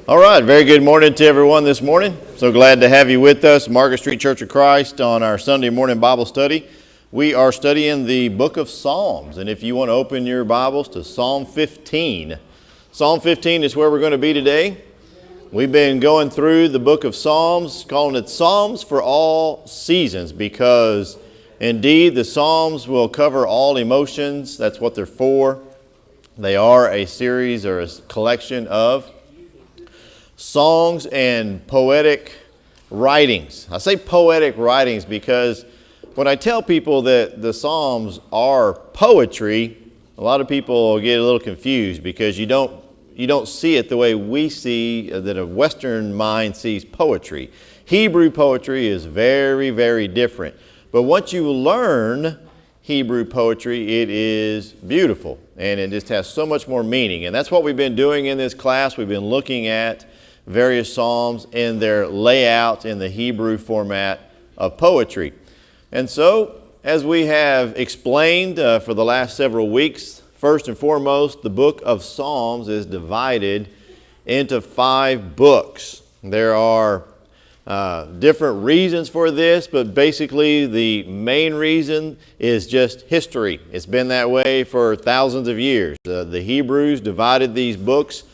All right, very good morning to everyone this morning. So glad to have you with us, Market Street Church of Christ, on our Sunday morning Bible study. We are studying the book of Psalms, and if you want to open your Bibles to Psalm 15. Psalm 15 is where we're going to be today. We've been going through the book of Psalms, calling it Psalms for all seasons, because indeed the Psalms will cover all emotions. That's what they're for. They are a series or a collection of songs and poetic writings. I say poetic writings because when I tell people that the Psalms are poetry, a lot of people get a little confused because you don't see it the way we see, that a Western mind sees poetry. Hebrew poetry is very, very different. But once you learn Hebrew poetry, it is beautiful and it just has so much more meaning. And that's what we've been doing in this class. We've been looking at various psalms in their layout in the Hebrew format of poetry. And so, as we have explained for the last several weeks, first and foremost, the book of Psalms is divided into 5 books. There are different reasons for this, but basically the main reason is just history. It's been that way for thousands of years. The Hebrews divided these books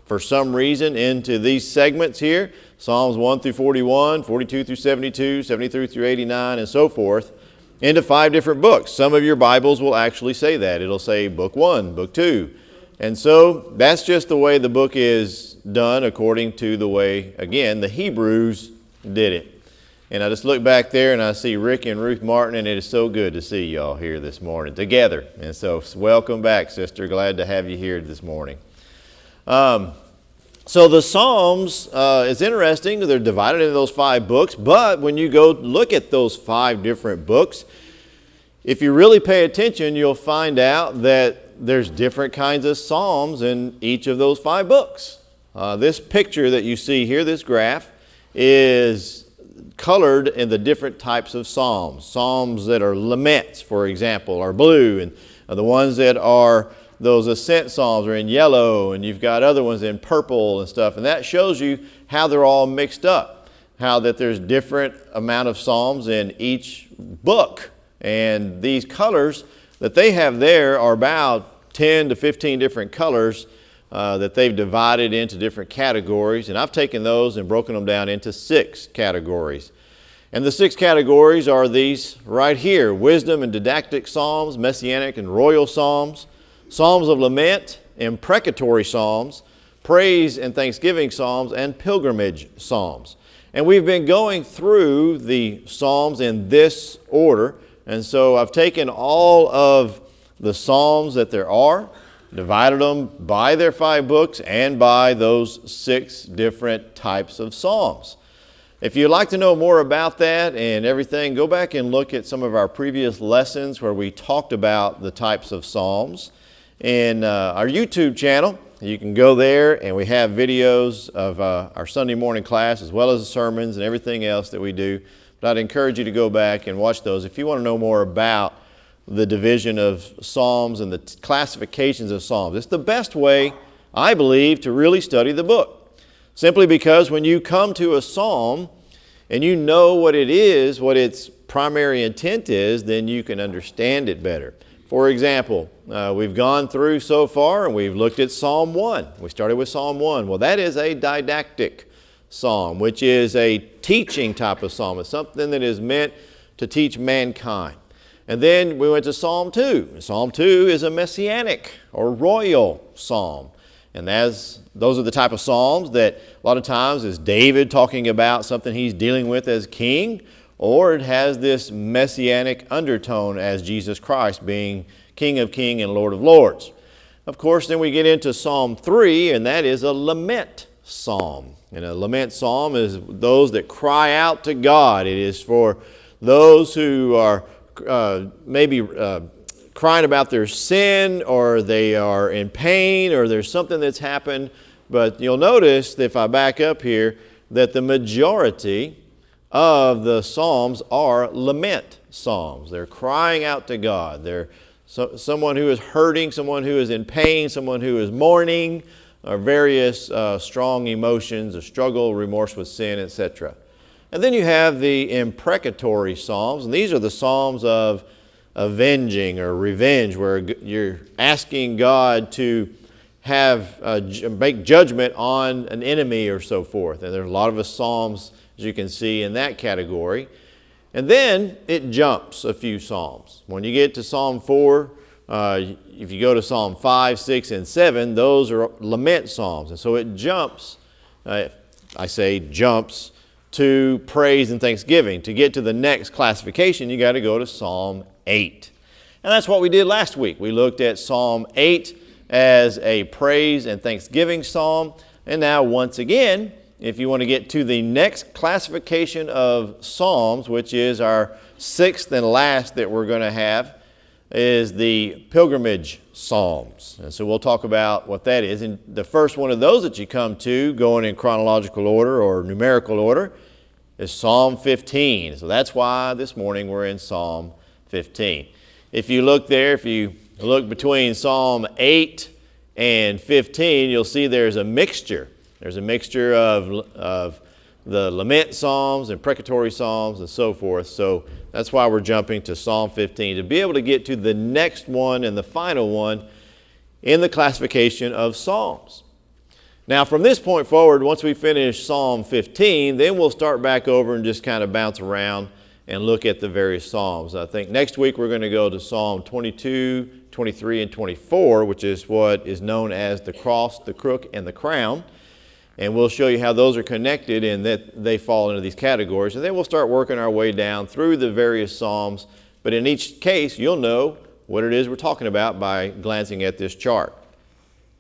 for some reason into these segments here, Psalms 1 through 41, 42 through 72, 73 through 89, and so forth, into 5 different books. Some of your Bibles will actually say that. It'll say book 1, book 2. And so that's just the way the book is done according to the way, again, the Hebrews did it. And I just look back there and I see Rick and Ruth Martin, and it is so good to see y'all here this morning together. And so welcome back, sister. Glad to have you here this morning. So the Psalms is interesting. They're divided into those 5 books, but when you go look at those 5 different books, if you really pay attention, you'll find out that there's different kinds of Psalms in each of those 5 books. This picture that you see here, this graph, is colored in the different types of Psalms. Psalms that are laments, for example, are blue, and the ones that are those ascent psalms are in yellow, and you've got other ones in purple and stuff. And that shows you how they're all mixed up, how that there's different amount of psalms in each book. And these colors that they have there are about 10 to 15 different colors that they've divided into different categories. And I've taken those and broken them down into 6 categories. And the 6 categories are these right here: wisdom and didactic psalms, messianic and royal psalms, psalms of lament, imprecatory psalms, praise and thanksgiving psalms, and pilgrimage psalms. And we've been going through the psalms in this order. And so I've taken all of the psalms that there are, divided them by their 5 books and by those 6 different types of psalms. If you'd like to know more about that and everything, go back and look at some of our previous lessons where we talked about the types of psalms. In our YouTube channel, you can go there, and we have videos of our Sunday morning class as well as the sermons and everything else that we do. But I'd encourage you to go back and watch those if you want to know more about the division of Psalms and the classifications of Psalms. It's the best way, I believe, to really study the book. Simply because when you come to a Psalm and you know what it is, what its primary intent is, then you can understand it better. For example, we've gone through so far and we've looked at Psalm 1. We started with Psalm 1. Well, that is a didactic psalm, which is a teaching type of psalm. It's something that is meant to teach mankind. And then we went to Psalm 2. Psalm 2 is a messianic or royal psalm. And those are the type of psalms that a lot of times is David talking about something he's dealing with as king, or it has this messianic undertone as Jesus Christ being King of Kings and Lord of Lords. Of course, then we get into Psalm 3, and that is a lament psalm. And a lament psalm is those that cry out to God. It is for those who are maybe crying about their sin, or they are in pain, or there's something that's happened. But you'll notice that if I back up here, that the majority of the psalms are lament psalms. They're crying out to God. They're someone who is hurting, someone who is in pain, someone who is mourning, various strong emotions, a struggle, remorse with sin, etc. And then you have the imprecatory psalms, and these are the psalms of avenging or revenge, where you're asking God to make judgment on an enemy or so forth. And there's a lot of the psalms, as you can see, in that category. And then it jumps a few psalms. When you get to Psalm 4, if you go to Psalm 5, 6, and 7, those are lament psalms. And so it jumps, jumps to praise and thanksgiving. To get to the next classification, you got to go to Psalm 8. And that's what we did last week. We looked at Psalm 8 as a praise and thanksgiving psalm. And now once again, if you want to get to the next classification of psalms, which is our sixth and last that we're going to have, is the pilgrimage psalms. And so we'll talk about what that is. And the first one of those that you come to, going in chronological order or numerical order, is Psalm 15. So that's why this morning we're in Psalm 15. If you look there, if you look between Psalm 8 and 15, you'll see there's a mixture. There's a mixture of the lament psalms and imprecatory psalms and so forth. So that's why we're jumping to Psalm 15, to be able to get to the next one and the final one in the classification of psalms. Now from this point forward, once we finish Psalm 15, then we'll start back over and just kind of bounce around and look at the various psalms. I think next week we're going to go to Psalm 22, 23, and 24, which is what is known as the cross, the crook, and the crown. And we'll show you how those are connected and that they fall into these categories. And then we'll start working our way down through the various psalms. But in each case, you'll know what it is we're talking about by glancing at this chart.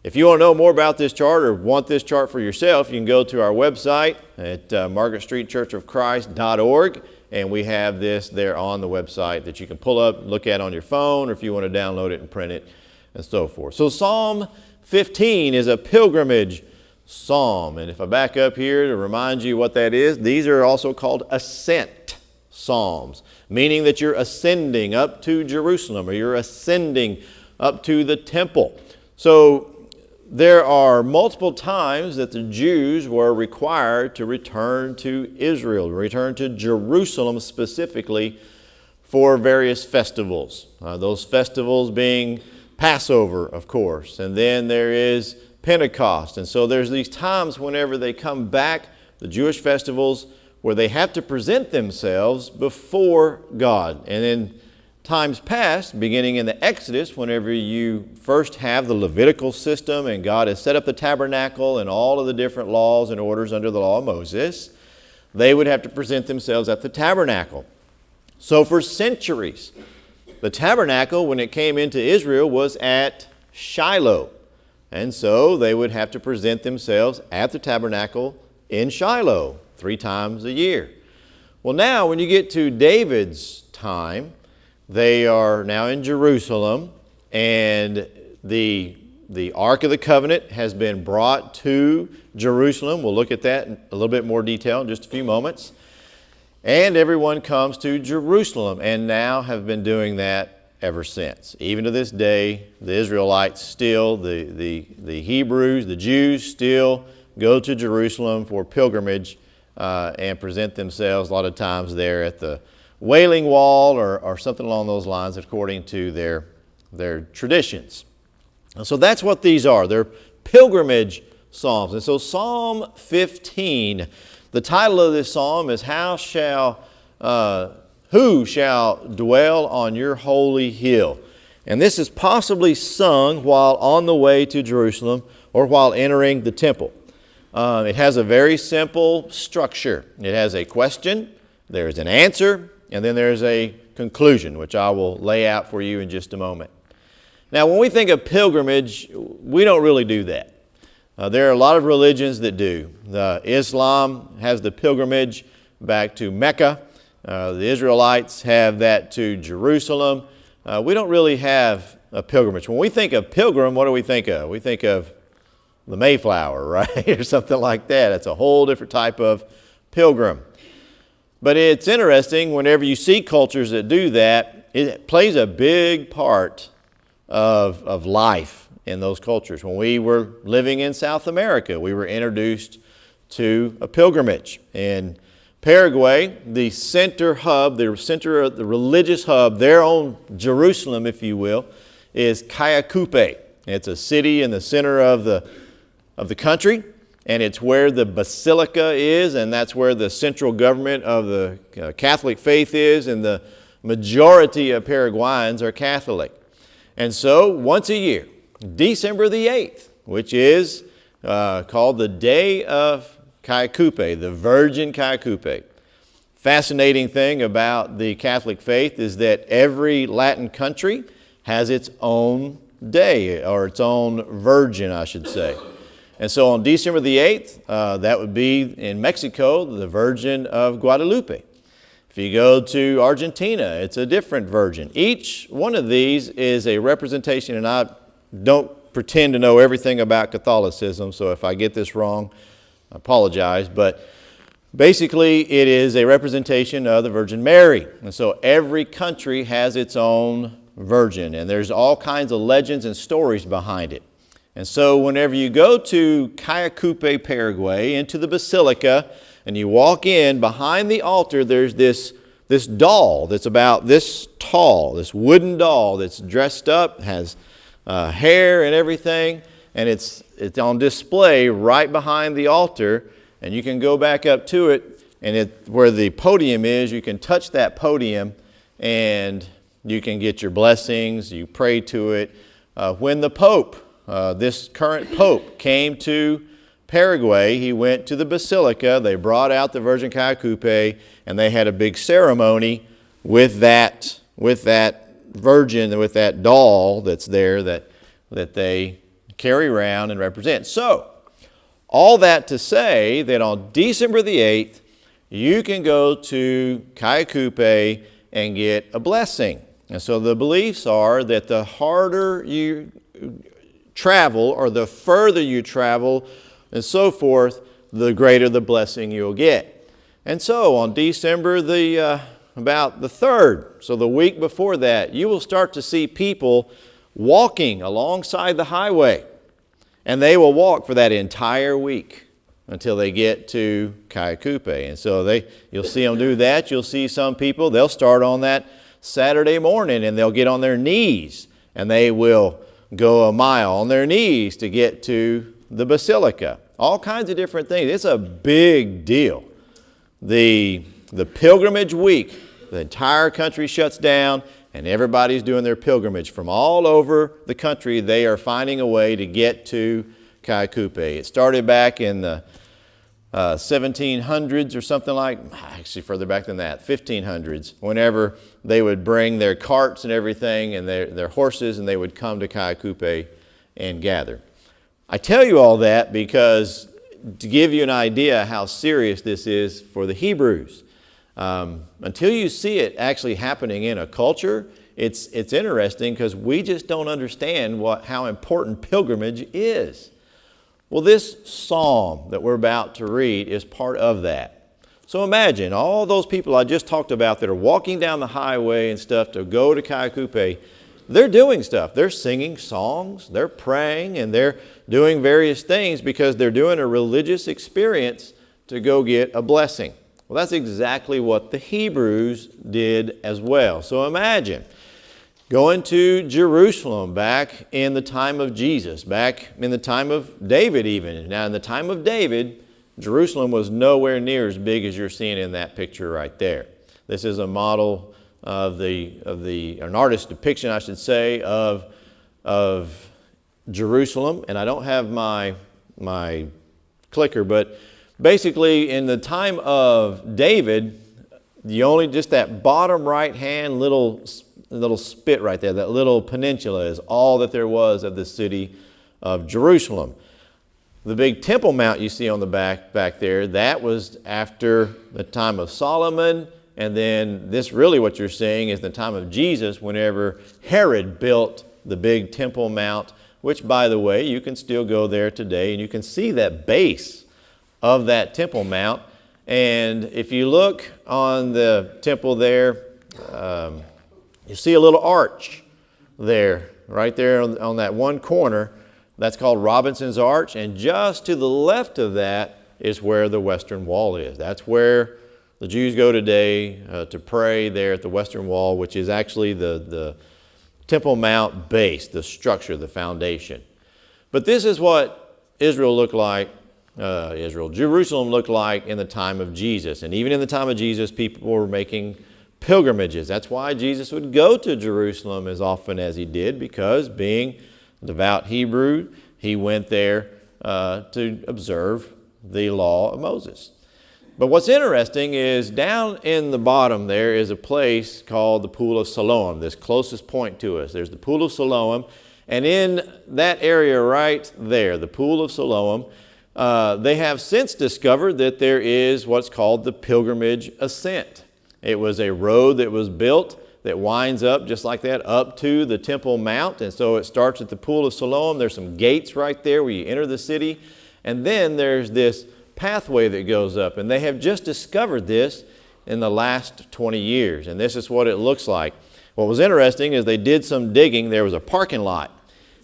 If you want to know more about this chart or want this chart for yourself, you can go to our website at margaretstreetchurchofchrist.org. And we have this there on the website that you can pull up, look at on your phone, or if you want to download it and print it, and so forth. So Psalm 15 is a pilgrimage psalm. And if I back up here to remind you what that is, these are also called ascent psalms, meaning that you're ascending up to Jerusalem or you're ascending up to the temple. So there are multiple times that the Jews were required to return to Israel, return to Jerusalem specifically for various festivals. Those festivals being Passover, of course, and then there is Pentecost. And so there's these times whenever they come back, the Jewish festivals, where they have to present themselves before God. And in times past, beginning in the Exodus, whenever you first have the Levitical system and God has set up the tabernacle and all of the different laws and orders under the law of Moses, they would have to present themselves at the tabernacle. So for centuries, the tabernacle, when it came into Israel, was at Shiloh. And so they would have to present themselves at the tabernacle in Shiloh 3 times a year. Well, now when you get to David's time, they are now in Jerusalem, and the Ark of the Covenant has been brought to Jerusalem. We'll look at that in a little bit more detail in just a few moments. And everyone comes to Jerusalem, and now have been doing that ever since. Even to this day, the Israelites still, the Hebrews, the Jews still go to Jerusalem for pilgrimage and present themselves a lot of times there at the Wailing Wall or something along those lines according to their traditions. And so that's what these are. They're pilgrimage psalms. And so Psalm 15, the title of this psalm is Who shall dwell on your holy hill? And this is possibly sung while on the way to Jerusalem or while entering the temple. It has a very simple structure. It has a question, there's an answer, and then there's a conclusion, which I will lay out for you in just a moment. Now, when we think of pilgrimage, we don't really do that. There are a lot of religions that do. Islam has the pilgrimage back to Mecca. The Israelites have that to Jerusalem. We don't really have a pilgrimage. When we think of pilgrim, what do we think of? We think of the Mayflower, right? Or something like that. It's a whole different type of pilgrim. But it's interesting, whenever you see cultures that do that, it plays a big part of life in those cultures. When we were living in South America, we were introduced to a pilgrimage. In Paraguay, the center hub, the center of the religious hub, their own Jerusalem, if you will, is Cayacupe. It's a city in the center of the country, and it's where the basilica is, and that's where the central government of the Catholic faith is, and the majority of Paraguayans are Catholic. And so once a year, December the 8th, which is called the Day of Cayacupe, the Virgin Cayacupe. Fascinating thing about the Catholic faith is that every Latin country has its own day, or its own virgin, I should say. And so on December the 8th, that would be in Mexico, the Virgin of Guadalupe. If you go to Argentina, it's a different virgin. Each one of these is a representation, and I don't pretend to know everything about Catholicism, so if I get this wrong, I apologize, but basically it is a representation of the Virgin Mary. And so every country has its own virgin, and there's all kinds of legends and stories behind it. And so whenever you go to Cayacupe, Paraguay, into the basilica, and you walk in, behind the altar, there's this doll that's about this tall, this wooden doll that's dressed up, has hair and everything, and it's on display right behind the altar, and you can go back up to it, and where the podium is, you can touch that podium, and you can get your blessings, you pray to it. When the Pope, this current Pope, came to Paraguay, he went to the basilica, they brought out the Virgin Cayacupe, and they had a big ceremony with that virgin, with that doll that's there that they carry around and represent. So, all that to say that on December the 8th, you can go to Cayacupe and get a blessing. And so the beliefs are that the harder you travel, or the further you travel, and so forth, the greater the blessing you'll get. And so on December about the 3rd, so the week before that, you will start to see people walking alongside the highway. And they will walk for that entire week until they get to Cayacupe. And so you'll see them do that. You'll see some people, they'll start on that Saturday morning, and they'll get on their knees, and they will go a mile on their knees to get to the basilica. All kinds of different things. It's a big deal. The pilgrimage week, the entire country shuts down, and everybody's doing their pilgrimage. From all over the country, they are finding a way to get to Cayacupe. It started back in the 1700s or something actually further back than that, 1500s, whenever they would bring their carts and everything and their horses, and they would come to Cayacupe and gather. I tell you all that because to give you an idea how serious this is for the Hebrews. Until you see it actually happening in a culture, it's interesting because we just don't understand how important pilgrimage is. Well, this psalm that we're about to read is part of that. So imagine all those people I just talked about that are walking down the highway and stuff to go to Cayacupe. They're doing stuff. They're singing songs, they're praying, and they're doing various things because they're doing a religious experience to go get a blessing. Well, that's exactly what the Hebrews did as well. So imagine going to Jerusalem back in the time of Jesus, back in the time of David even. Now, in the time of David, Jerusalem was nowhere near as big as you're seeing in that picture right there. This is a model of an artist's depiction, I should say, of Jerusalem. And I don't have my clicker, but basically in the time of David, just that bottom right hand little spit right there, that little peninsula is all that there was of the city of Jerusalem. The big Temple Mount you see on the back there, that was after the time of Solomon. And then this really what you're seeing is the time of Jesus, whenever Herod built the big Temple Mount, which, by the way, you can still go there today and you can see that base of that Temple Mount. And if you look on the temple there, you see a little arch there right there on that one corner. That's called Robinson's Arch, and just to the left of that is where the Western Wall is. That's where the Jews go today to pray there at the Western Wall, which is actually the Temple Mount base, the structure, the foundation. But this is what Jerusalem looked like in the time of Jesus. And even in the time of Jesus, people were making pilgrimages. That's why Jesus would go to Jerusalem as often as he did, because being a devout Hebrew, he went there to observe the law of Moses. But what's interesting is down in the bottom there is a place called the Pool of Siloam, this closest point to us. There's the Pool of Siloam, and in that area right there, the Pool of Siloam, they have since discovered that there is what's called the pilgrimage ascent. It was a road that was built that winds up just like that up to the Temple Mount, and so it starts at the Pool of Siloam. There's some gates right there where you enter the city, and then there's this pathway that goes up, and they have just discovered this in the last 20 years, and this is what it looks like. What was interesting is they did some digging. There was a parking lot,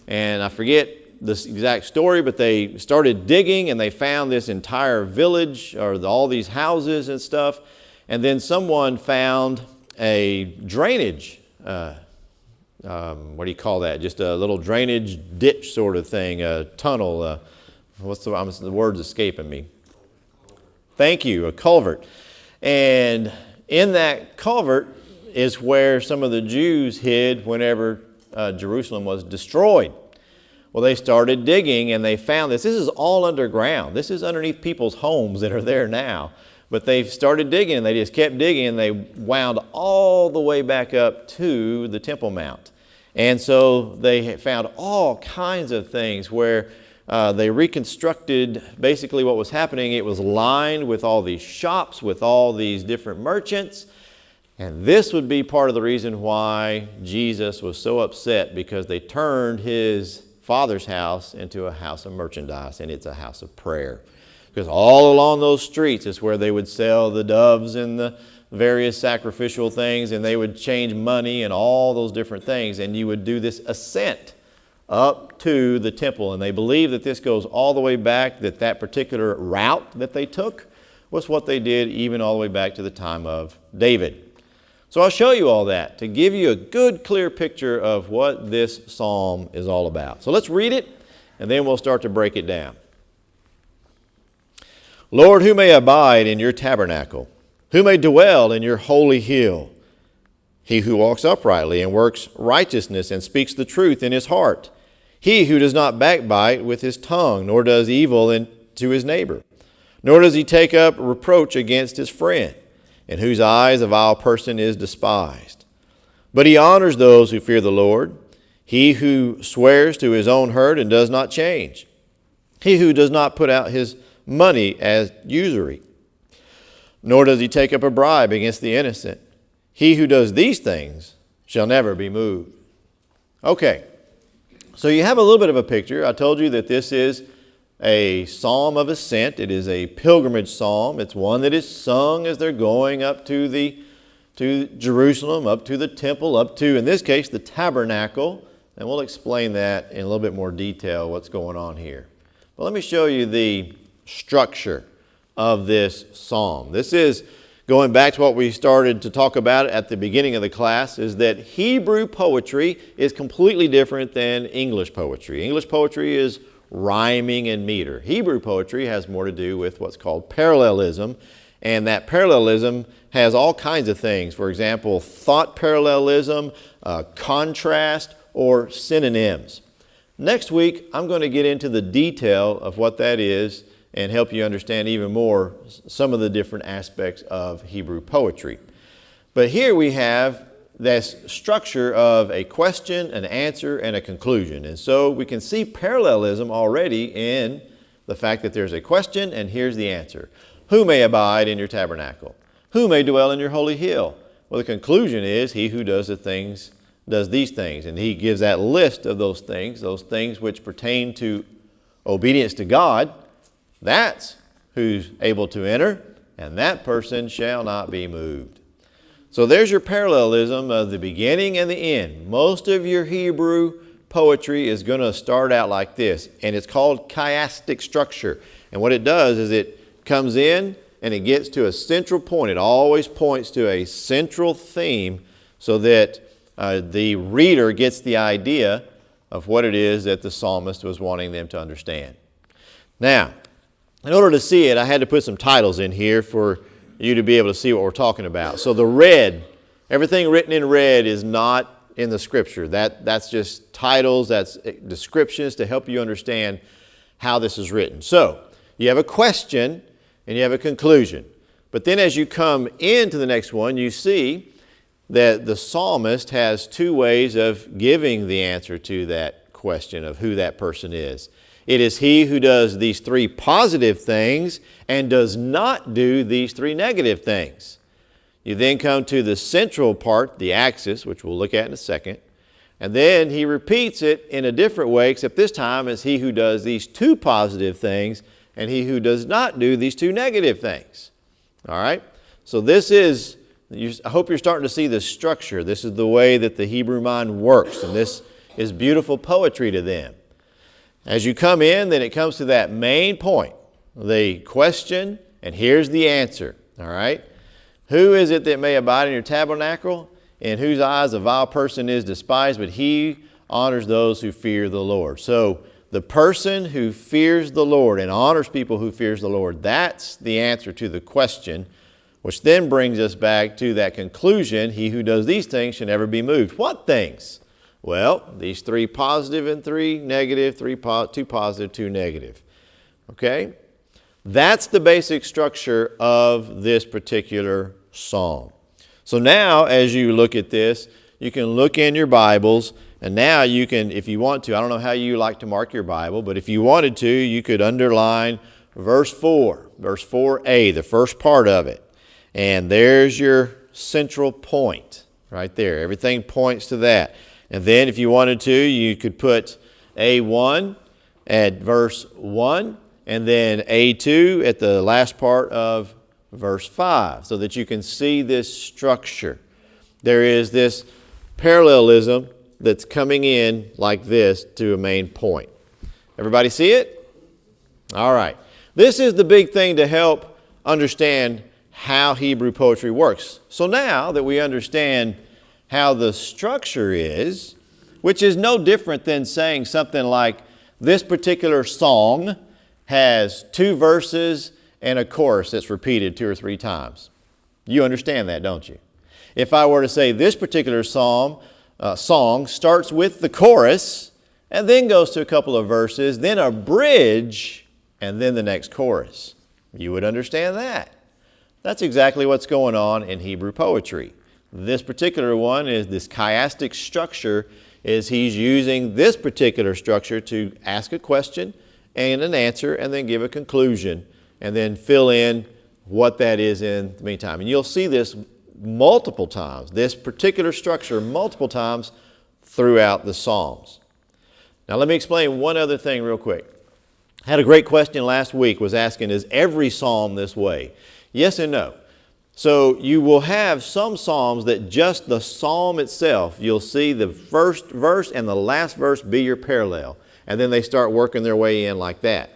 and I forget the exact story, but they started digging and they found this entire village, or all these houses and stuff, and then someone found a drainage, what do you call that? Just a little drainage ditch sort of thing, a tunnel, the word's escaping me. Thank you, a culvert. And in that culvert is where some of the Jews hid whenever Jerusalem was destroyed. Well, they started digging and they found this. This is all underground. This is underneath people's homes that are there now. But they started digging and they just kept digging, and they wound all the way back up to the Temple Mount. And so they found all kinds of things where they reconstructed basically what was happening. It was lined with all these shops, with all these different merchants. And this would be part of the reason why Jesus was so upset, because they turned his Father's house into a house of merchandise, and it's a house of prayer. Because all along those streets is where they would sell the doves and the various sacrificial things, and they would change money and all those different things. And you would do this ascent up to the temple. And they believe that this goes all the way back, that particular route that they took was what they did even all the way back to the time of David. So I'll show you all that to give you a good, clear picture of what this psalm is all about. So let's read it, and then we'll start to break it down. Lord, who may abide in your tabernacle? Who may dwell in your holy hill? He who walks uprightly and works righteousness and speaks the truth in his heart. He who does not backbite with his tongue, nor does evil to his neighbor, nor does he take up reproach against his friend, in whose eyes a vile person is despised. But he honors those who fear the Lord. He who swears to his own hurt and does not change. He who does not put out his money as usury, nor does he take up a bribe against the innocent. He who does these things shall never be moved. Okay, so you have a little bit of a picture. I told you that this is a psalm of ascent. It is a pilgrimage psalm. It's one that is sung as they're going up to Jerusalem, up to the temple, up to, in this case, the tabernacle. And we'll explain that in a little bit more detail, what's going on here. But let me show you the structure of this psalm. This is going back to what we started to talk about at the beginning of the class, is that Hebrew poetry is completely different than English poetry. English poetry is rhyming and meter. Hebrew poetry has more to do with what's called parallelism, and that parallelism has all kinds of things. For example, thought parallelism, contrast, or synonyms. Next week, I'm going to get into the detail of what that is and help you understand even more some of the different aspects of Hebrew poetry. But here we have this structure of a question, an answer, and a conclusion. And so we can see parallelism already in the fact that there's a question and here's the answer. Who may abide in your tabernacle? Who may dwell in your holy hill? Well, the conclusion is he who does these things. And he gives that list of those things which pertain to obedience to God. That's who's able to enter, and that person shall not be moved. So there's your parallelism of the beginning and the end. Most of your Hebrew poetry is going to start out like this, and it's called chiastic structure. And what it does is it comes in and it gets to a central point. It always points to a central theme so that the reader gets the idea of what it is that the psalmist was wanting them to understand. Now, in order to see it, I had to put some titles in here for you to be able to see what we're talking about. So the red, everything written in red is not in the scripture. That's just titles, that's descriptions to help you understand how this is written. So you have a question and you have a conclusion. But then as you come into the next one, you see that the psalmist has two ways of giving the answer to that question of who that person is. It is he who does these three positive things and does not do these three negative things. You then come to the central part, the axis, which we'll look at in a second. And then he repeats it in a different way, except this time it's he who does these two positive things and he who does not do these two negative things. All right? So this is, I hope you're starting to see the structure. This is the way that the Hebrew mind works, and this is beautiful poetry to them. As you come in, then it comes to that main point, the question, and here's the answer. All right? Who is it that may abide in your tabernacle, in whose eyes a vile person is despised, but he honors those who fear the Lord. So the person who fears the Lord and honors people who fears the Lord, that's the answer to the question, which then brings us back to that conclusion, he who does these things shall never be moved. What things? Well, these three positive and three negative, two positive, two negative. Okay? That's the basic structure of this particular psalm. So now, as you look at this, you can look in your Bibles, and now you can, if you want to, I don't know how you like to mark your Bible, but if you wanted to, you could underline verse 4, verse 4a, the first part of it. And there's your central point right there. Everything points to that. And then if you wanted to, you could put A1 at verse 1, and then A2 at the last part of verse 5, so that you can see this structure. There is this parallelism that's coming in like this to a main point. Everybody see it? All right. This is the big thing to help understand how Hebrew poetry works. So now that we understand how the structure is, which is no different than saying something like this particular song has two verses and a chorus that's repeated 2 or 3 times. You understand that, don't you? If I were to say this particular song starts with the chorus and then goes to a couple of verses, then a bridge, and then the next chorus, you would understand that. That's exactly what's going on in Hebrew poetry. This particular one is this chiastic structure, is he's using this particular structure to ask a question and an answer and then give a conclusion and then fill in what that is in the meantime. And you'll see this multiple times, this particular structure multiple times throughout the Psalms. Now let me explain one other thing real quick. I had a great question last week, was asking, is every Psalm this way? Yes and no. So you will have some Psalms that just the Psalm itself, you'll see the first verse and the last verse be your parallel. And then they start working their way in like that.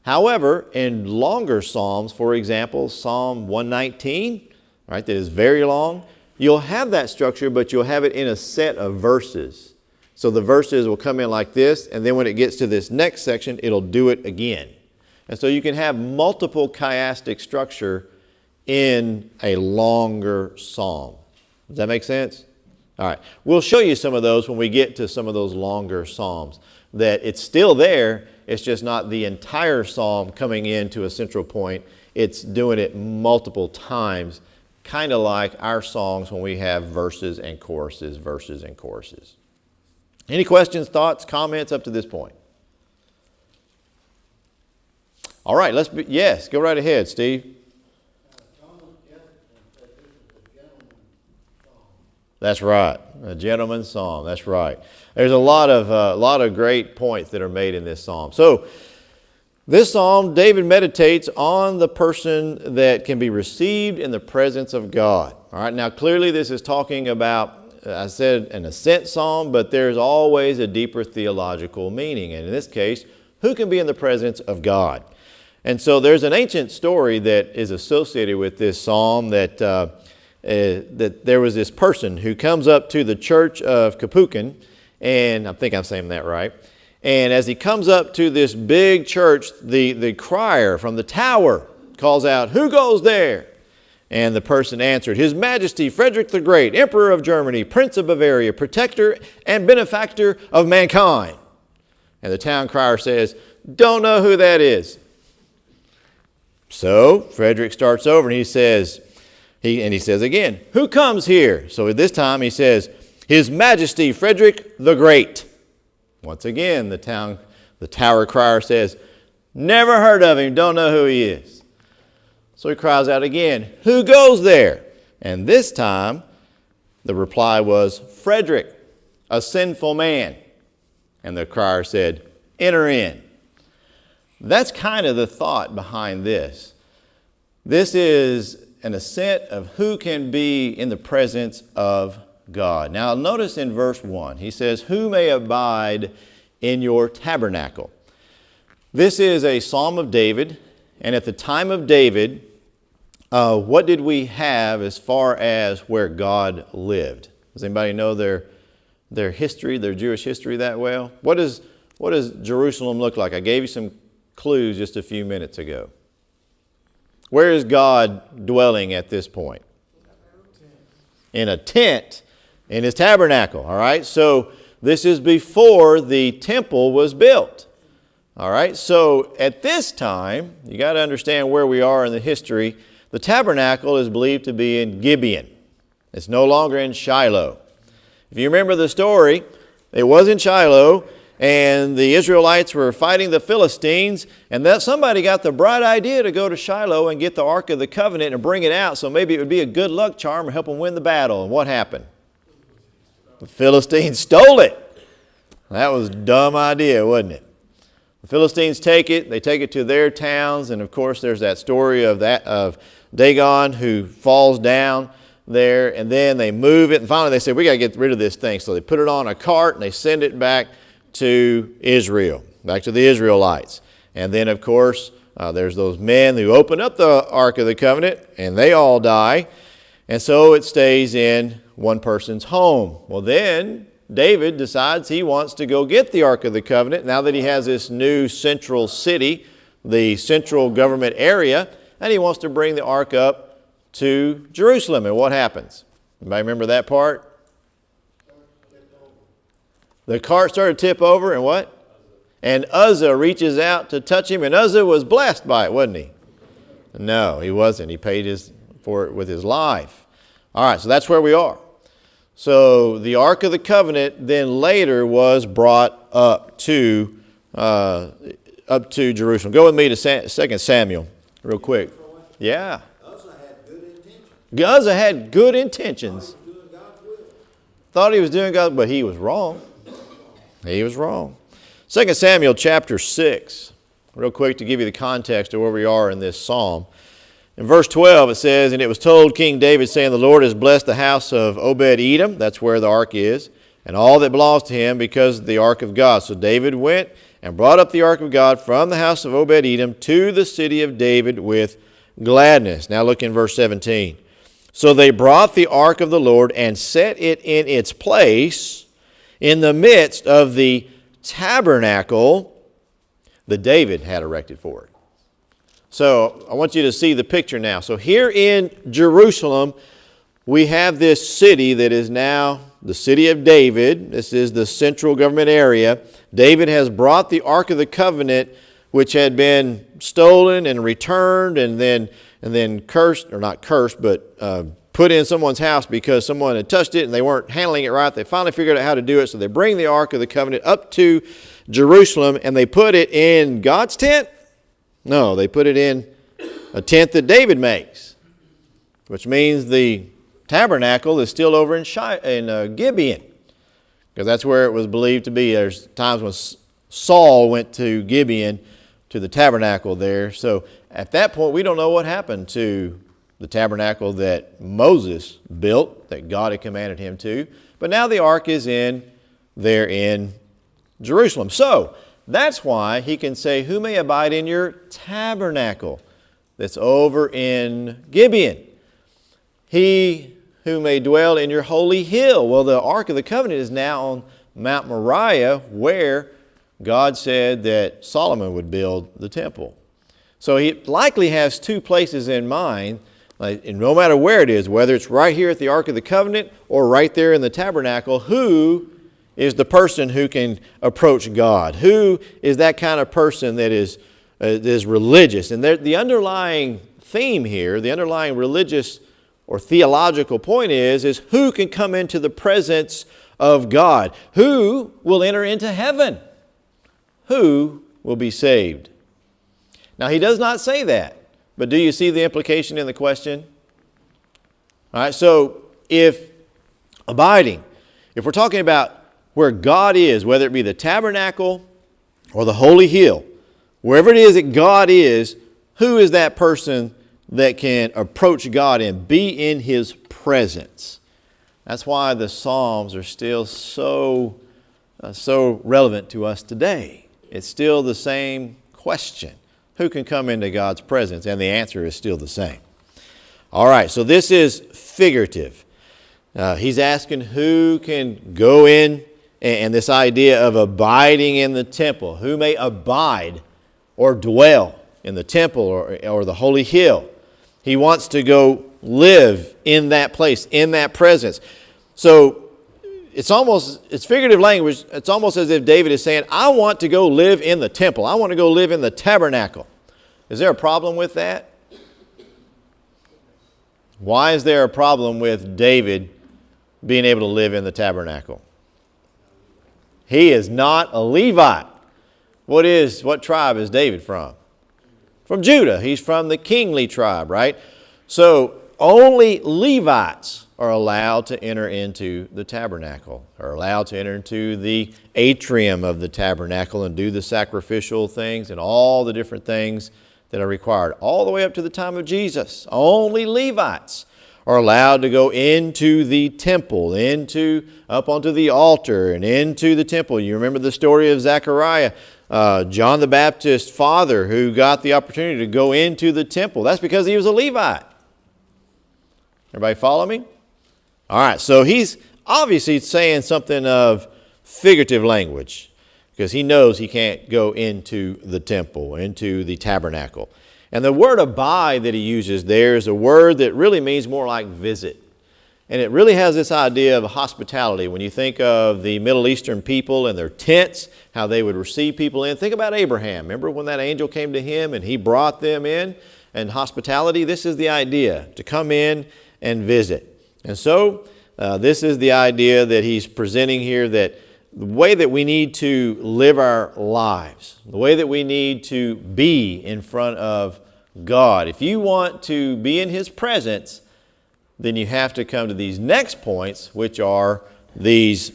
However, in longer Psalms, for example, Psalm 119, right, that is very long, you'll have that structure, but you'll have it in a set of verses. So the verses will come in like this, and then when it gets to this next section, it'll do it again. And so you can have multiple chiastic structure in a longer psalm. Does that make sense? All right. We'll show you some of those when we get to some of those longer psalms. That it's still there, it's just not the entire psalm coming into a central point. It's doing it multiple times, kind of like our songs when we have verses and choruses, verses and choruses. Any questions, thoughts, comments up to this point? All right, yes, go right ahead, Steve. That's right, a gentleman's psalm. That's right. There's a lot of great points that are made in this psalm. So, this psalm, David meditates on the person that can be received in the presence of God. All right. Now, clearly, this is talking about I said an ascent psalm, but there's always a deeper theological meaning. And in this case, who can be in the presence of God? And so there's an ancient story that is associated with this psalm that there was this person who comes up to the church of Capuchin, and I think I'm saying that right. And as he comes up to this big church, the crier from the tower calls out, "Who goes there?" And the person answered, "His Majesty Frederick the Great, Emperor of Germany, Prince of Bavaria, protector and benefactor of mankind." And the town crier says, "Don't know who that is." So Frederick starts over and he says again, "Who comes here?" So this time he says, "His Majesty Frederick the Great." Once again, the tower crier says, "Never heard of him, don't know who he is." So he cries out again, "Who goes there?" And this time the reply was, "Frederick, a sinful man." And the crier said, "Enter in." That's kind of the thought behind this. This is an ascent of who can be in the presence of God. Now notice in verse 1, he says, "Who may abide in your tabernacle?" This is a Psalm of David, and at the time of David, what did we have as far as where God lived? Does anybody know their history, their Jewish history that well? What does Jerusalem look like? I gave you some clues just a few minutes ago. Where is God dwelling at this point? In a tent, in his tabernacle, all right? So this is before the temple was built, all right? So at this time, you got to understand where we are in the history. The tabernacle is believed to be in Gibeon. It's no longer in Shiloh. If you remember the story, it was in Shiloh, and the Israelites were fighting the Philistines, and that somebody got the bright idea to go to Shiloh and get the Ark of the Covenant and bring it out, so maybe it would be a good luck charm or help them win the battle. And what happened? The Philistines stole it. That was a dumb idea, wasn't it? The Philistines take it, they take it to their towns, and of course there's that story of Dagon who falls down there, and then they move it, and finally they say, "We got to get rid of this thing." So they put it on a cart and they send it back to Israel, back to the Israelites. And then of course there's those men who open up the Ark of the Covenant, and they all die, and so it stays in one person's home. Well, then David decides he wants to go get the Ark of the Covenant now that he has this new central city, the central government area, and he wants to bring the Ark up to Jerusalem. And what happens? Anybody remember that part? The cart started to tip over, and what? And Uzzah reaches out to touch him, and Uzzah was blessed by it, wasn't he? No, he wasn't. He paid for it with his life. All right, so that's where we are. So the Ark of the Covenant then later was brought up to Jerusalem. Go with me to 2 Samuel real quick. Yeah. Uzzah had good intentions. Uzzah had good intentions. Thought he was doing God's will, but he was wrong. He was wrong. 2 Samuel chapter 6, real quick to give you the context of where we are in this psalm. In verse 12 it says, "And it was told King David, saying, The Lord has blessed the house of Obed-Edom," that's where the ark is, "and all that belongs to him because of the ark of God. So David went and brought up the ark of God from the house of Obed-Edom to the city of David with gladness." Now look in verse 17. "So they brought the ark of the Lord and set it in its place in the midst of the tabernacle that David had erected for it." So I want you to see the picture now. So here in Jerusalem, we have this city that is now the city of David. This is the central government area. David has brought the Ark of the Covenant, which had been stolen and returned and then cursed, or not cursed, but put in someone's house because someone had touched it and they weren't handling it right. They finally figured out how to do it, so they bring the Ark of the Covenant up to Jerusalem, and they put it in God's tent? No, they put it in a tent that David makes, which means the tabernacle is still over in Gibeon, because that's where it was believed to be. There's times when Saul went to Gibeon to the tabernacle there. So at that point, we don't know what happened to the tabernacle that Moses built, that God had commanded him to. But now the ark is there in Jerusalem. So that's why he can say, who may abide in your tabernacle that's over in Gibeon? He who may dwell in your holy hill. Well, the Ark of the Covenant is now on Mount Moriah, where God said that Solomon would build the temple. So he likely has two places in mind, and no matter where it is, whether it's right here at the Ark of the Covenant or right there in the tabernacle, who is the person who can approach God? Who is that kind of person that is religious? And the underlying theme here, the underlying religious or theological point is who can come into the presence of God? Who will enter into heaven? Who will be saved? Now, he does not say that, but do you see the implication in the question? All right, so if abiding, if we're talking about where God is, whether it be the tabernacle or the holy hill, wherever it is that God is, who is that person that can approach God and be in His presence? That's why the Psalms are still so relevant to us today. It's still the same question. Who can come into God's presence? And the answer is still the same. All right, so this is figurative. He's asking who can go in, and this idea of abiding in the temple. Who may abide or dwell in the temple or the holy hill? He wants to go live in that place, in that presence. So it's figurative language. It's almost as if David is saying, I want to go live in the temple. I want to go live in the tabernacle. Is there a problem with that? Why is there a problem with David being able to live in the tabernacle? He is not a Levite. What tribe is David from? From Judah. He's from the kingly tribe, right? So only Levites are allowed to enter into the tabernacle, are allowed to enter into the atrium of the tabernacle and do the sacrificial things and all the different things that are required, all the way up to the time of Jesus. Only Levites are allowed to go into the temple, up onto the altar and into the temple. You remember the story of Zechariah, John the Baptist's father, who got the opportunity to go into the temple. That's because he was a Levite. Everybody follow me? All right, so he's obviously saying something of figurative language because he knows he can't go into the temple, into the tabernacle. And the word abide that he uses there is a word that really means more like visit. And it really has this idea of hospitality. When you think of the Middle Eastern people and their tents, how they would receive people in. Think about Abraham. Remember when that angel came to him and he brought them in? And hospitality, this is the idea, to come in and visit. And so this is the idea that he's presenting here, that the way that we need to live our lives, the way that we need to be in front of God. If you want to be in His presence, then you have to come to these next points, which are these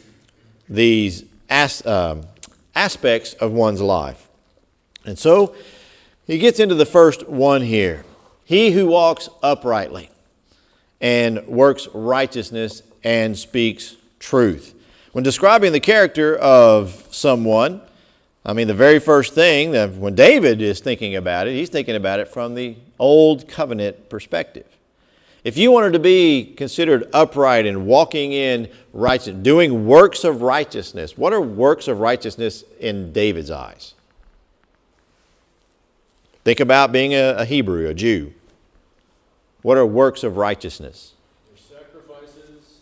aspects of one's life. And so he gets into the first one here. He who walks uprightly and works righteousness and speaks truth. When describing the character of someone, the very first thing that when David is thinking about it, he's thinking about it from the old covenant perspective. If you wanted to be considered upright and walking in righteousness, doing works of righteousness, what are works of righteousness in David's eyes? Think about being a Hebrew, a Jew. What are works of righteousness? There's sacrifices,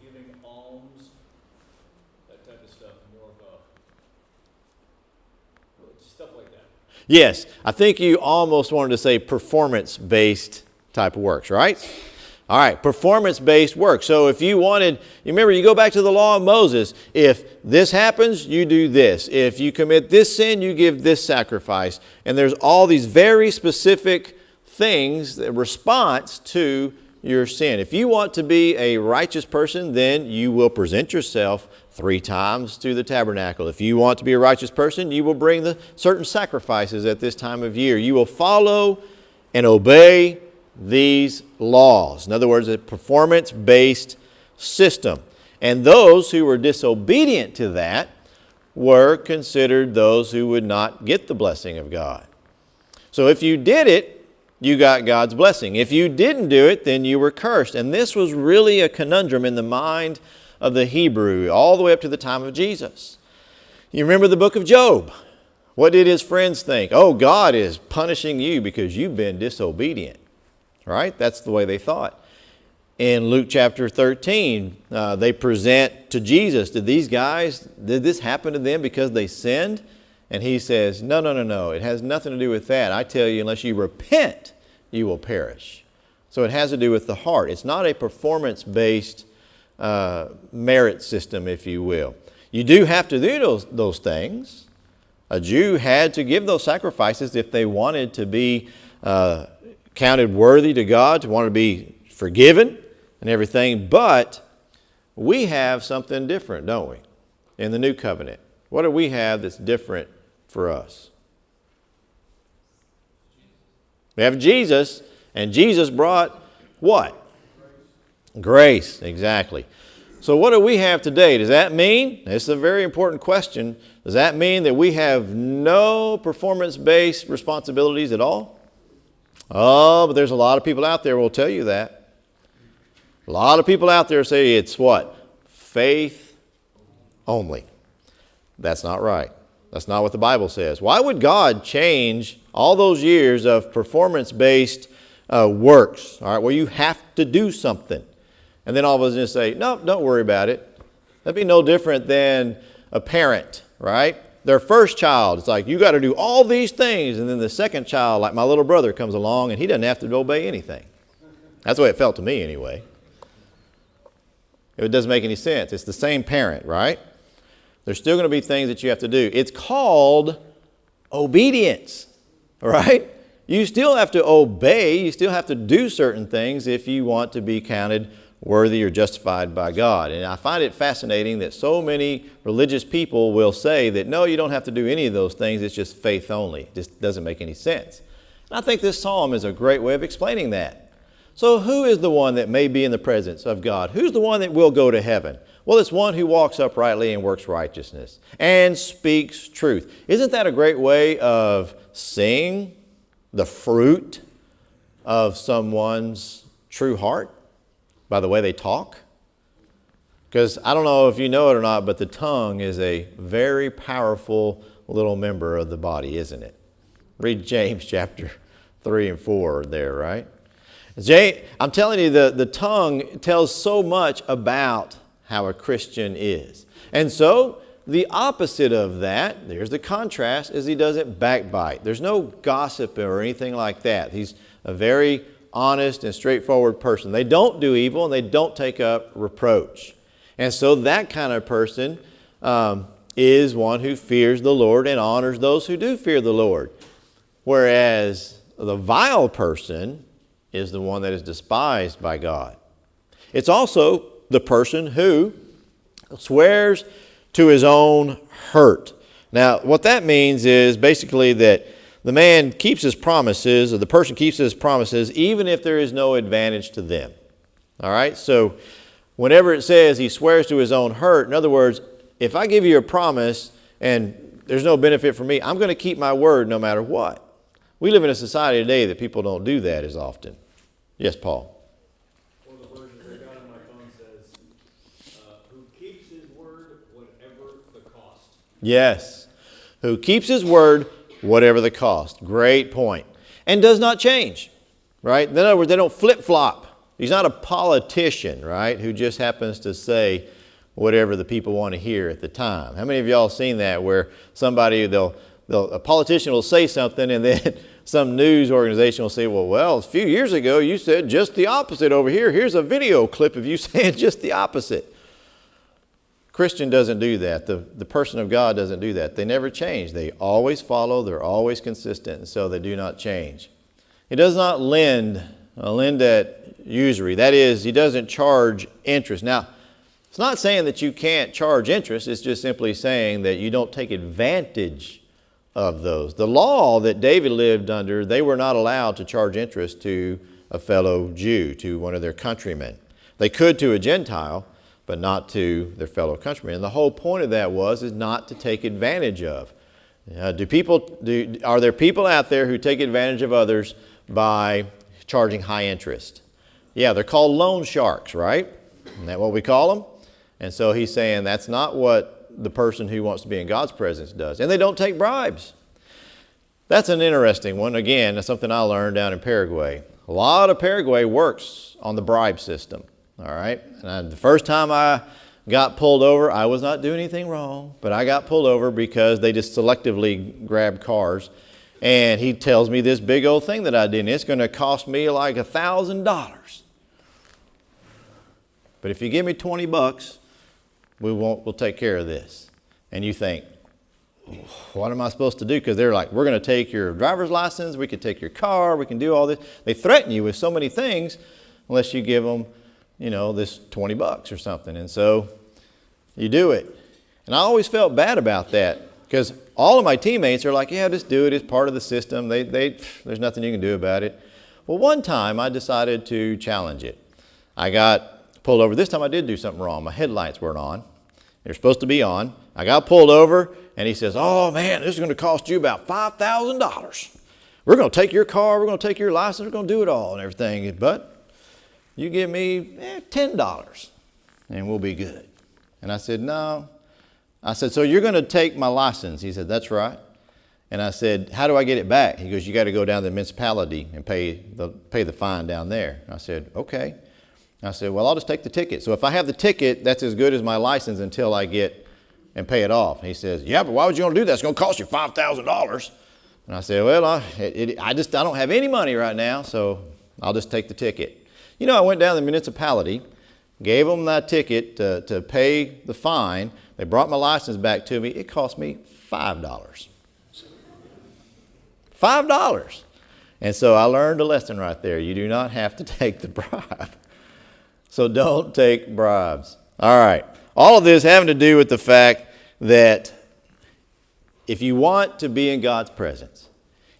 giving alms, that type of stuff, more of stuff like that. Yes, I think you almost wanted to say performance-based type of works, right? All right, performance-based work. So if you remember, you go back to the law of Moses. If this happens, you do this. If you commit this sin, you give this sacrifice. And there's all these very specific things, the response to your sin. If you want to be a righteous person, then you will present yourself 3 times to the tabernacle. If you want to be a righteous person, you will bring the certain sacrifices at this time of year. You will follow and obey these laws. In other words, a performance-based system. And those who were disobedient to that were considered those who would not get the blessing of God. So if you did it, you got God's blessing. If you didn't do it, then you were cursed. And this was really a conundrum in the mind of the Hebrew all the way up to the time of Jesus. You remember the book of Job. What did his friends think? Oh, God is punishing you because you've been disobedient. Right? That's the way they thought. In Luke chapter 13, they present to Jesus, did this happen to them because they sinned? And he says, no. It has nothing to do with that. I tell you, unless you repent, you will perish. So it has to do with the heart. It's not a performance-based merit system, if you will. You do have to do those things. A Jew had to give those sacrifices if they wanted to be counted worthy to God, to want to be forgiven and everything. But we have something different, don't we, in the new covenant? What do we have that's different for us? We have Jesus, and Jesus brought what? Grace, exactly. So what do we have today? Does that mean, this is a very important question, does that mean that we have no performance-based responsibilities at all? Oh, but there's a lot of people out there who will tell you that. A lot of people out there say it's what? Faith only. That's not right. That's not what the Bible says. Why would God change all those years of performance-based works? All right, well, you have to do something. And then all of us just say, no, don't worry about it. That'd be no different than a parent, right? Their first child, it's like, you got to do all these things. And then the second child, like my little brother, comes along and he doesn't have to obey anything. That's the way it felt to me anyway. It doesn't make any sense. It's the same parent, right? There's still going to be things that you have to do. It's called obedience, right? You still have to obey. You still have to do certain things if you want to be counted worthy or justified by God. And I find it fascinating that so many religious people will say that, no, you don't have to do any of those things. It's just faith only. It just doesn't make any sense. And I think this psalm is a great way of explaining that. So who is the one that may be in the presence of God? Who's the one that will go to heaven? Well, it's one who walks uprightly and works righteousness and speaks truth. Isn't that a great way of seeing the fruit of someone's true heart? By the way they talk? Because I don't know if you know it or not, but the tongue is a very powerful little member of the body, isn't it? Read James chapter 3 and 4 there, right? I'm telling you, the tongue tells so much about how a Christian is. And so the opposite of that, there's the contrast, is he doesn't backbite. There's no gossip or anything like that. He's a very honest and straightforward person. They don't do evil and they don't take up reproach. And so that kind of person is one who fears the Lord and honors those who do fear the Lord. Whereas the vile person is the one that is despised by God. It's also the person who swears to his own hurt. Now, what that means is basically that the man keeps his promises, or the person keeps his promises, even if there is no advantage to them. All right? So whenever it says he swears to his own hurt, in other words, if I give you a promise and there's no benefit for me, I'm going to keep my word no matter what. We live in a society today that people don't do that as often. Yes, Paul? One of the versions I got on my phone says, who keeps his word whatever the cost. Yes. Who keeps his word whatever the cost. Great point. And does not change, right? In other words, they don't flip-flop. He's not a politician, right, who just happens to say whatever the people want to hear at the time. How many of y'all seen that where somebody, a politician will say something and then some news organization will say, well, a few years ago you said just the opposite over here. Here's a video clip of you saying just the opposite. Christian doesn't do that. The person of God doesn't do that. They never change. They always follow. They're always consistent, and so they do not change. He does not lend at usury. That is, he doesn't charge interest. Now, it's not saying that you can't charge interest. It's just simply saying that you don't take advantage of those. The law that David lived under, they were not allowed to charge interest to a fellow Jew, to one of their countrymen. They could to a Gentile, but not to their fellow countrymen. And the whole point of that is not to take advantage of. Are there people out there who take advantage of others by charging high interest? Yeah, they're called loan sharks, right? Isn't that what we call them? And so he's saying that's not what the person who wants to be in God's presence does. And they don't take bribes. That's an interesting one. Again, that's something I learned down in Paraguay. A lot of Paraguay works on the bribe system, all right? And the first time I got pulled over, I was not doing anything wrong, but I got pulled over because they just selectively grabbed cars. And he tells me this big old thing that I did, and it's going to cost me like $1,000. But if you give me $20, we'll take care of this. And you think, what am I supposed to do? Because they're like, we're going to take your driver's license, we can take your car, we can do all this. They threaten you with so many things unless you give them, this $20 or something. And so you do it. And I always felt bad about that because all of my teammates are like, yeah, just do it. It's part of the system. There's nothing you can do about it. Well, one time I decided to challenge it. I got pulled over. This time I did do something wrong. My headlights weren't on. They're supposed to be on. I got pulled over, and he says, oh, man, this is going to cost you about $5,000. We're going to take your car. We're going to take your license. We're going to do it all and everything. But you give me $10, and we'll be good. And I said, no. I said, so you're going to take my license? He said, that's right. And I said, how do I get it back? He goes, you got to go down to the municipality and pay the fine down there. I said, okay. I said, well, I'll just take the ticket. So if I have the ticket, that's as good as my license until I get and pay it off. He says, yeah, but why would you want to do that? It's going to cost you $5,000. And I said, well, I don't have any money right now, so I'll just take the ticket. I went down to the municipality, gave them that ticket to pay the fine. They brought my license back to me. It cost me $5. $5. And so I learned a lesson right there. You do not have to take the bribe. So don't take bribes. All right. All of this having to do with the fact that if you want to be in God's presence,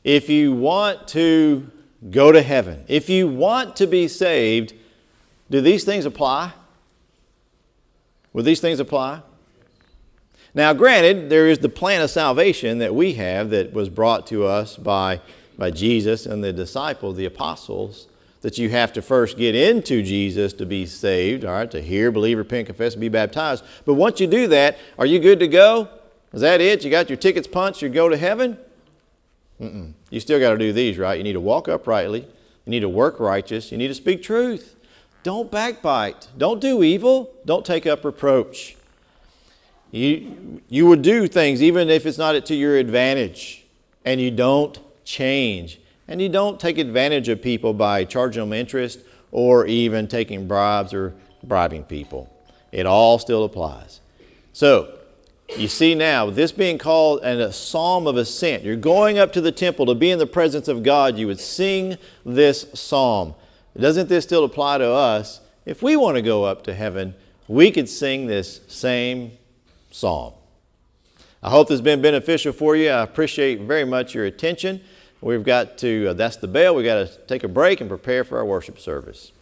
if you want to go to heaven, if you want to be saved, do these things apply? Will these things apply? Now, granted, there is the plan of salvation that we have that was brought to us by Jesus and the disciples, the apostles, that you have to first get into Jesus to be saved, all right, to hear, believe, repent, confess, and be baptized. But once you do that, are you good to go? Is that it? You got your tickets punched, you go to heaven? You still got to do these, right? You need to walk uprightly. You need to work righteous. You need to speak truth. Don't backbite. Don't do evil. Don't take up reproach. You would do things even if it's not to your advantage, and you don't change. And you don't take advantage of people by charging them interest or even taking bribes or bribing people. It all still applies. So, you see now, this being called a psalm of ascent. You're going up to the temple to be in the presence of God. You would sing this psalm. Doesn't this still apply to us? If we want to go up to heaven, we could sing this same psalm. I hope this has been beneficial for you. I appreciate very much your attention. We've got to, that's the bell. We've got to take a break and prepare for our worship service.